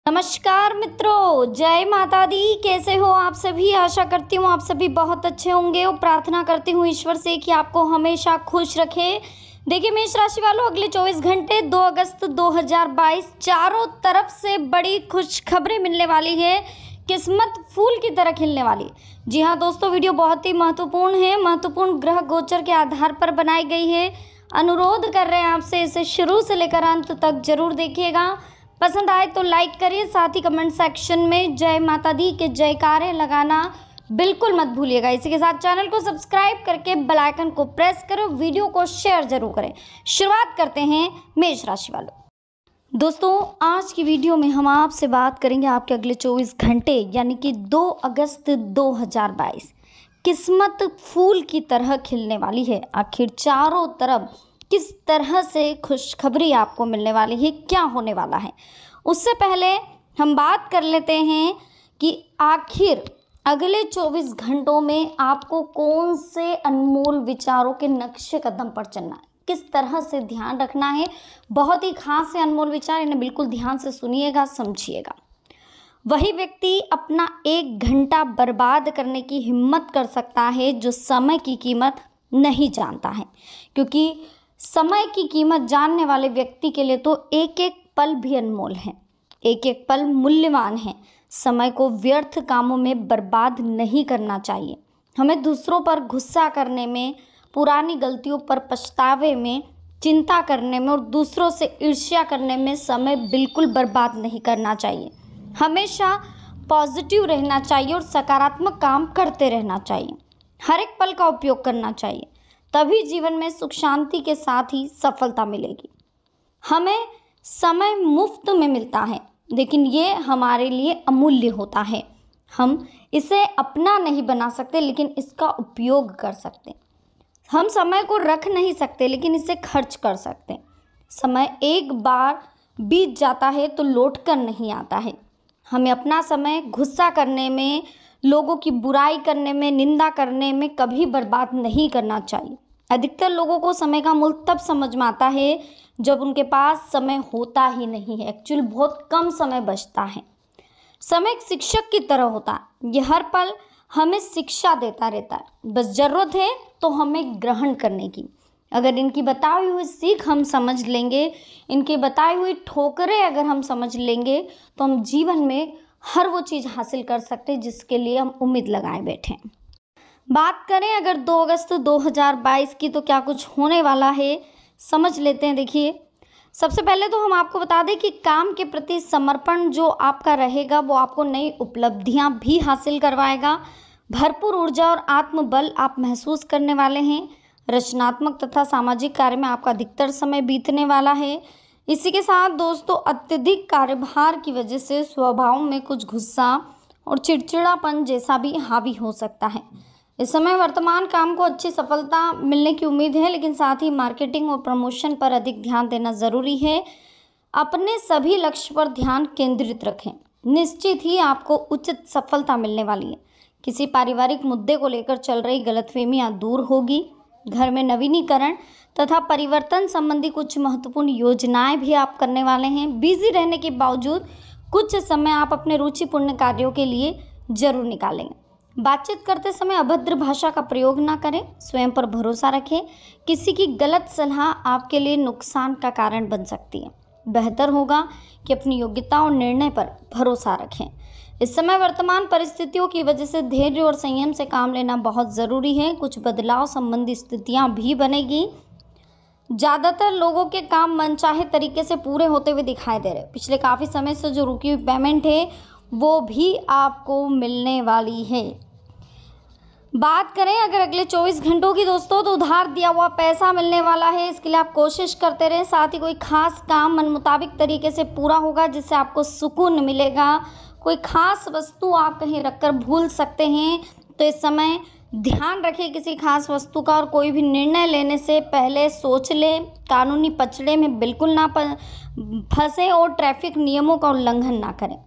नमस्कार मित्रों, जय माता दी। कैसे हो आप सभी? आशा करती हूँ आप सभी बहुत अच्छे होंगे और प्रार्थना करती हूँ ईश्वर से कि आपको हमेशा खुश रखे। देखिए मेष राशि वालों, अगले 24 घंटे 2 अगस्त 2022 चारों तरफ से बड़ी खुशखबरी मिलने वाली है। किस्मत फूल की तरह खिलने वाली। जी हाँ दोस्तों, वीडियो बहुत ही महत्वपूर्ण है। महत्वपूर्ण ग्रह गोचर के आधार पर बनाई गई है। अनुरोध कर रहे हैं आपसे इसे शुरू से लेकर अंत तक जरूर देखिएगा। पसंद आए तो लाइक करिए, साथ ही कमेंट सेक्शन में जय माता दी के जयकारे लगाना बिल्कुल मत भूलिएगा। इसी के साथ चैनल को सब्सक्राइब करके बेल आइकन को प्रेस करो, वीडियो को शेयर जरूर करें। शुरुआत करते हैं मेष राशि वालों। दोस्तों आज की वीडियो में हम आपसे बात करेंगे आपके अगले 24 घंटे यानी कि 2 अगस्त 2022 किस्मत फूल की तरह खिलने वाली है। आखिर चारों तरफ किस तरह से खुशखबरी आपको मिलने वाली है, क्या होने वाला है। उससे पहले हम बात कर लेते हैं कि आखिर अगले 24 घंटों में आपको कौन से अनमोल विचारों के नक्शे कदम पर चलना है, किस तरह से ध्यान रखना है। बहुत ही खास है अनमोल विचार, इन्हें बिल्कुल ध्यान से सुनिएगा, समझिएगा। वही व्यक्ति अपना 1 घंटा बर्बाद करने की हिम्मत कर सकता है जो समय की कीमत नहीं जानता है, क्योंकि समय की कीमत जानने वाले व्यक्ति के लिए तो एक एक पल भी अनमोल है, एक एक पल मूल्यवान है। समय को व्यर्थ कामों में बर्बाद नहीं करना चाहिए। हमें दूसरों पर गुस्सा करने में, पुरानी गलतियों पर पछतावे में, चिंता करने में और दूसरों से ईर्ष्या करने में समय बिल्कुल बर्बाद नहीं करना चाहिए। हमेशा पॉजिटिव रहना चाहिए और सकारात्मक काम करते रहना चाहिए। हर एक पल का उपयोग करना चाहिए, तभी जीवन में सुख शांति के साथ ही सफलता मिलेगी। हमें समय मुफ्त में मिलता है, लेकिन ये हमारे लिए अमूल्य होता है। हम इसे अपना नहीं बना सकते, लेकिन इसका उपयोग कर सकते। हम समय को रख नहीं सकते, लेकिन इसे खर्च कर सकते। समय एक बार बीत जाता है तो लौट कर नहीं आता है। हमें अपना समय गुस्सा करने में, लोगों की बुराई करने में, निंदा करने में कभी बर्बाद नहीं करना चाहिए। अधिकतर लोगों को समय का मूल्य तब समझ में आता है जब उनके पास समय होता ही नहीं है। एक्चुअली बहुत कम समय बचता है। समय एक शिक्षक की तरह होता है, ये हर पल हमें शिक्षा देता रहता है। बस ज़रूरत है तो हमें ग्रहण करने की। अगर इनकी बताई हुई सीख हम समझ लेंगे, इनकी बताई हुई ठोकरें अगर हम समझ लेंगे, तो हम जीवन में हर वो चीज़ हासिल कर सकते हैं जिसके लिए हम उम्मीद लगाए बैठे हैं। बात करें अगर 2 अगस्त 2022 की, तो क्या कुछ होने वाला है समझ लेते हैं। देखिए सबसे पहले तो हम आपको बता दें कि काम के प्रति समर्पण जो आपका रहेगा वो आपको नई उपलब्धियां भी हासिल करवाएगा। भरपूर ऊर्जा और आत्मबल आप महसूस करने वाले हैं। रचनात्मक तथा सामाजिक कार्य में आपका अधिकतर समय बीतने वाला है। इसी के साथ दोस्तों अत्यधिक कार्यभार की वजह से स्वभाव में कुछ गुस्सा और चिड़चिड़ापन जैसा भी हावी हो सकता है। इस समय वर्तमान काम को अच्छी सफलता मिलने की उम्मीद है, लेकिन साथ ही मार्केटिंग और प्रमोशन पर अधिक ध्यान देना ज़रूरी है। अपने सभी लक्ष्य पर ध्यान केंद्रित रखें, निश्चित ही आपको उचित सफलता मिलने वाली है। किसी पारिवारिक मुद्दे को लेकर चल रही गलतफहमियां दूर होगी। घर में नवीनीकरण तथा परिवर्तन संबंधी कुछ महत्वपूर्ण योजनाएं भी आप करने वाले हैं। बिजी रहने के बावजूद कुछ समय आप अपने रुचिपूर्ण कार्यों के लिए जरूर निकालेंगे। बातचीत करते समय अभद्र भाषा का प्रयोग ना करें। स्वयं पर भरोसा रखें। किसी की गलत सलाह आपके लिए नुकसान का कारण बन सकती है। बेहतर होगा कि अपनी योग्यता और निर्णय पर भरोसा रखें। इस समय वर्तमान परिस्थितियों की वजह से धैर्य और संयम से काम लेना बहुत ज़रूरी है। कुछ बदलाव संबंधी स्थितियाँ भी बनेगी। ज़्यादातर लोगों के काम मनचाहे तरीके से पूरे होते हुए दिखाई दे रहे। पिछले काफ़ी समय से जो रुकी हुई पेमेंट है वो भी आपको मिलने वाली है। बात करें अगर अगले 24 घंटों की दोस्तों, तो उधार दिया हुआ पैसा मिलने वाला है। इसके लिए आप कोशिश करते रहें। साथ ही कोई खास काम मन मुताबिक तरीके से पूरा होगा जिससे आपको सुकून मिलेगा। कोई खास वस्तु आप कहीं रखकर भूल सकते हैं, तो इस समय ध्यान रखें किसी खास वस्तु का। और कोई भी निर्णय लेने से पहले सोच लें। कानूनी पचड़े में बिल्कुल ना फंसे और ट्रैफिक नियमों का उल्लंघन ना करें।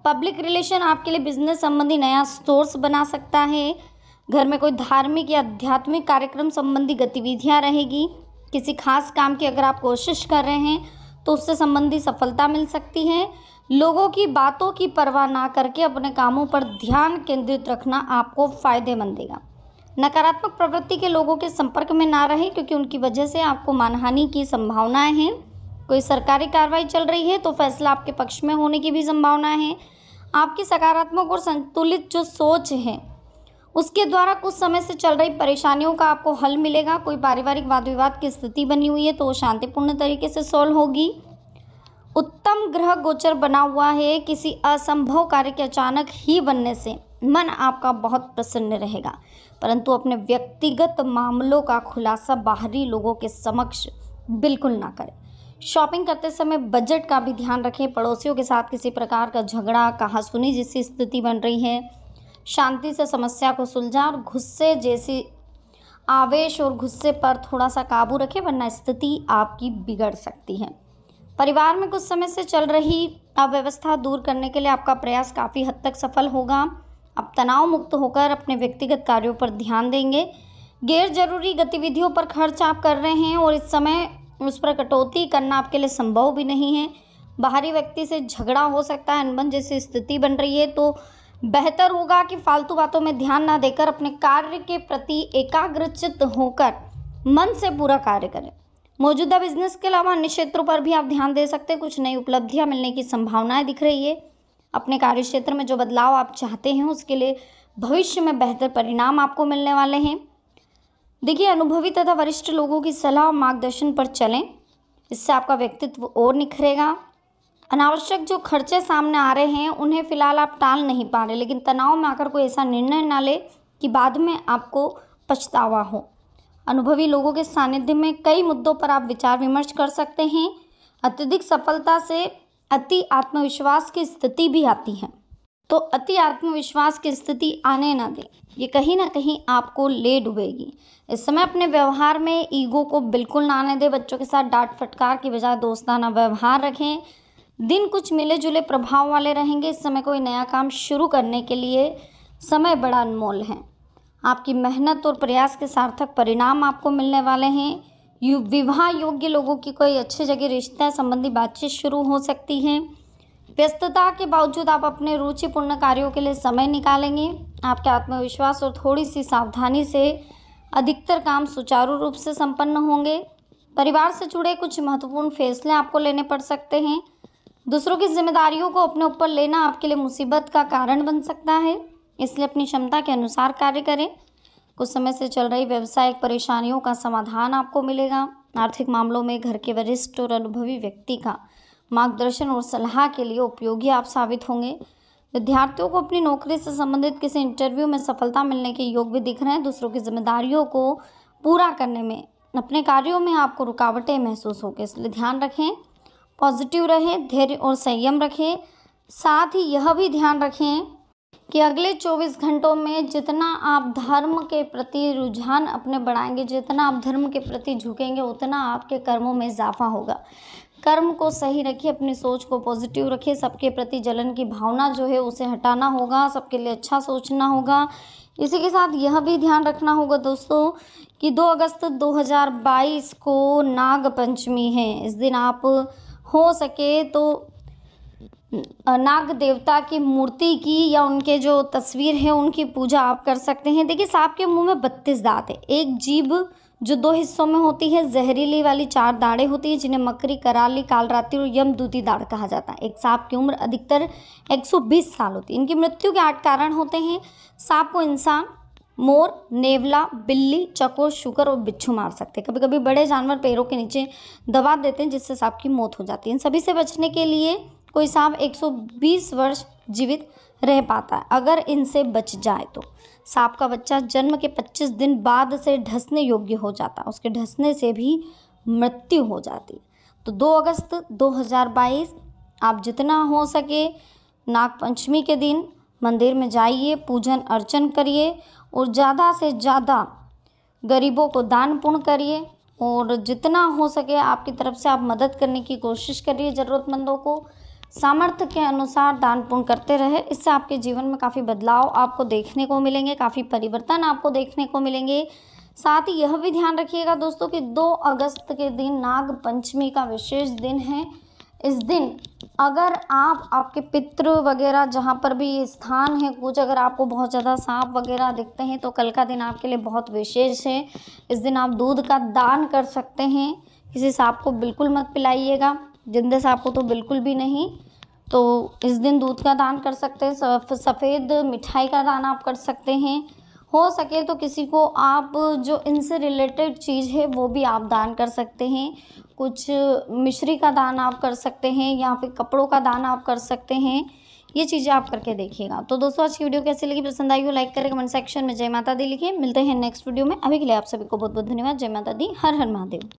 पब्लिक रिलेशन आपके लिए बिजनेस संबंधी नया सोर्स बना सकता है। घर में कोई धार्मिक या आध्यात्मिक कार्यक्रम संबंधी गतिविधियां रहेगी। किसी खास काम की अगर आप कोशिश कर रहे हैं तो उससे संबंधी सफलता मिल सकती है। लोगों की बातों की परवाह ना करके अपने कामों पर ध्यान केंद्रित रखना आपको फायदेमंद देगा। नकारात्मक प्रवृत्ति के लोगों के संपर्क में ना रहें, क्योंकि उनकी वजह से आपको मानहानि की संभावनाएं हैं। कोई सरकारी कार्रवाई चल रही है तो फैसला आपके पक्ष में होने की भी संभावना है। आपकी सकारात्मक और संतुलित जो सोच है उसके द्वारा कुछ समय से चल रही परेशानियों का आपको हल मिलेगा। कोई पारिवारिक वाद विवाद की स्थिति बनी हुई है तो वो शांतिपूर्ण तरीके से सॉल्व होगी। उत्तम ग्रह गोचर बना हुआ है। किसी असंभव कार्य के अचानक ही बनने से मन आपका बहुत प्रसन्न रहेगा, परंतु अपने व्यक्तिगत मामलों का खुलासा बाहरी लोगों के समक्ष बिल्कुल ना करें। शॉपिंग करते समय बजट का भी ध्यान रखें। पड़ोसियों के साथ किसी प्रकार का झगड़ा, कहासुनी जैसी स्थिति बन रही है। शांति से समस्या को सुलझा और गुस्से जैसी आवेश और गुस्से पर थोड़ा सा काबू रखें, वरना स्थिति आपकी बिगड़ सकती है। परिवार में कुछ समय से चल रही अव्यवस्था दूर करने के लिए आपका प्रयास काफ़ी हद तक सफल होगा। आप तनाव मुक्त होकर अपने व्यक्तिगत कार्यों पर ध्यान देंगे। गैर जरूरी गतिविधियों पर खर्च आप कर रहे हैं और इस समय उस पर कटौती करना आपके लिए संभव भी नहीं है। बाहरी व्यक्ति से झगड़ा हो सकता है, अनबन जैसी स्थिति बन रही है, तो बेहतर होगा कि फालतू बातों में ध्यान ना देकर अपने कार्य के प्रति एकाग्रचित्त होकर मन से पूरा कार्य करें। मौजूदा बिजनेस के अलावा अन्य क्षेत्रों पर भी आप ध्यान दे सकते हैं। कुछ नई उपलब्धियां मिलने की संभावनाएं दिख रही है। अपने कार्य क्षेत्र में जो बदलाव आप चाहते हैं उसके लिए भविष्य में बेहतर परिणाम आपको मिलने वाले हैं। देखिए, अनुभवी तथा वरिष्ठ लोगों की सलाह और मार्गदर्शन पर चलें, इससे आपका व्यक्तित्व और निखरेगा। अनावश्यक जो खर्चे सामने आ रहे हैं उन्हें फिलहाल आप टाल नहीं पा रहे, लेकिन तनाव में आकर कोई ऐसा निर्णय ना ले कि बाद में आपको पछतावा हो। अनुभवी लोगों के सानिध्य में कई मुद्दों पर आप विचार विमर्श कर सकते हैं। अत्यधिक सफलता से अति आत्मविश्वास की स्थिति भी आती है, तो अति आत्मविश्वास की स्थिति आने ना दें, ये कहीं ना कहीं आपको ले डूबेगी। इस समय अपने व्यवहार में ईगो को बिल्कुल ना आने दें। बच्चों के साथ डांट फटकार की बजाय दोस्ताना व्यवहार रखें। दिन कुछ मिले जुले प्रभाव वाले रहेंगे। इस समय कोई नया काम शुरू करने के लिए समय बड़ा अनमोल है। आपकी मेहनत और प्रयास के सार्थक परिणाम आपको मिलने वाले हैं। विवाह योग्य लोगों की कोई अच्छी जगह रिश्ते संबंधी बातचीत शुरू हो सकती है। व्यस्तता के बावजूद आप अपने रुचिपूर्ण कार्यों के लिए समय निकालेंगे। आपके आत्मविश्वास और थोड़ी सी सावधानी से अधिकतर काम सुचारू रूप से संपन्न होंगे। परिवार से जुड़े कुछ महत्वपूर्ण फैसले आपको लेने पड़ सकते हैं। दूसरों की जिम्मेदारियों को अपने ऊपर लेना आपके लिए मुसीबत का कारण बन सकता है, इसलिए अपनी क्षमता के अनुसार कार्य करें। कुछ समय से चल रही व्यावसायिक परेशानियों का समाधान आपको मिलेगा। आर्थिक मामलों में घर के वरिष्ठ और अनुभवी व्यक्ति का मार्गदर्शन और सलाह के लिए उपयोगी आप साबित होंगे। विद्यार्थियों को अपनी नौकरी से संबंधित किसी इंटरव्यू में सफलता मिलने के योग भी दिख रहे हैं। दूसरों की जिम्मेदारियों को पूरा करने में अपने कार्यों में आपको रुकावटें महसूस होंगी, इसलिए ध्यान रखें, पॉजिटिव रहें, धैर्य और संयम रखें। साथ ही यह भी ध्यान रखें कि अगले 24 घंटों में जितना आप धर्म के प्रति रुझान अपने बढ़ाएंगे, जितना आप धर्म के प्रति झुकेंगे, उतना आपके कर्मों में इजाफा होगा। कर्म को सही रखिए, अपनी सोच को पॉजिटिव रखिए। सबके प्रति जलन की भावना जो है उसे हटाना होगा, सबके लिए अच्छा सोचना होगा। इसी के साथ यह भी ध्यान रखना होगा दोस्तों कि 2 अगस्त 2022 को नाग पंचमी है। इस दिन आप हो सके तो नाग देवता की मूर्ति की या उनके जो तस्वीर है उनकी पूजा आप कर सकते हैं। देखिए, सांप के मुंह में 32 दांत है। एक जीभ जो 2 हिस्सों में होती है, जहरीली वाली 4 दाढ़ें होती हैं, जिन्हें मकरी, कराली, कालरात्रि और यमदूती दाढ़ कहा जाता है। एक सांप की उम्र अधिकतर 120 साल होती है। इनकी मृत्यु के 8 कारण होते हैं। सांप को इंसान, मोर, नेवला, बिल्ली, चकोर, शुकर और बिच्छू मार सकते हैं। कभी कभी बड़े जानवर पैरों के नीचे दबा देते हैं, जिससे सांप की मौत हो जाती है। इन सभी से बचने के लिए कोई सांप 120 वर्ष जीवित रह पाता है अगर इनसे बच जाए तो। सांप का बच्चा जन्म के 25 दिन बाद से ढसने योग्य हो जाता है, उसके ढसने से भी मृत्यु हो जाती है। तो 2 अगस्त 2022 आप जितना हो सके नाग पंचमी के दिन मंदिर में जाइए, पूजन अर्चन करिए और ज़्यादा से ज़्यादा गरीबों को दान पुण्य करिए और जितना हो सके आपकी तरफ से आप मदद करने की कोशिश करिए। ज़रूरतमंदों को सामर्थ्य के अनुसार दान पुण्य करते रहे। इससे आपके जीवन में काफ़ी बदलाव आपको देखने को मिलेंगे, काफ़ी परिवर्तन आपको देखने को मिलेंगे। साथ ही यह भी ध्यान रखिएगा दोस्तों कि 2 अगस्त के दिन नाग पंचमी का विशेष दिन है। इस दिन अगर आप आपके पितृ वगैरह जहाँ पर भी स्थान है कुछ, अगर आपको बहुत ज़्यादा सांप वगैरह दिखते हैं तो कल का दिन आपके लिए बहुत विशेष है। इस दिन आप दूध का दान कर सकते हैं। किसी सांप को बिल्कुल मत पिलाइएगा, जिंदे सांप को तो बिल्कुल भी नहीं। तो इस दिन दूध का दान कर सकते हैं। सफ़ेद मिठाई का दान आप कर सकते हैं। हो सके तो किसी को आप जो इनसे रिलेटेड चीज़ है वो भी आप दान कर सकते हैं। कुछ मिश्री का दान आप कर सकते हैं या फिर कपड़ों का दान आप कर सकते हैं। ये चीज़ें आप करके देखिएगा। तो दोस्तों आज की वीडियो कैसी लगी, पसंद आई हो लाइक करें, कमेंट सेक्शन में जय माता दी लिखिए। मिलते हैं नेक्स्ट वीडियो में। अभी के लिए आप सभी को बहुत बहुत धन्यवाद। जय माता दी, हर हर महादेव।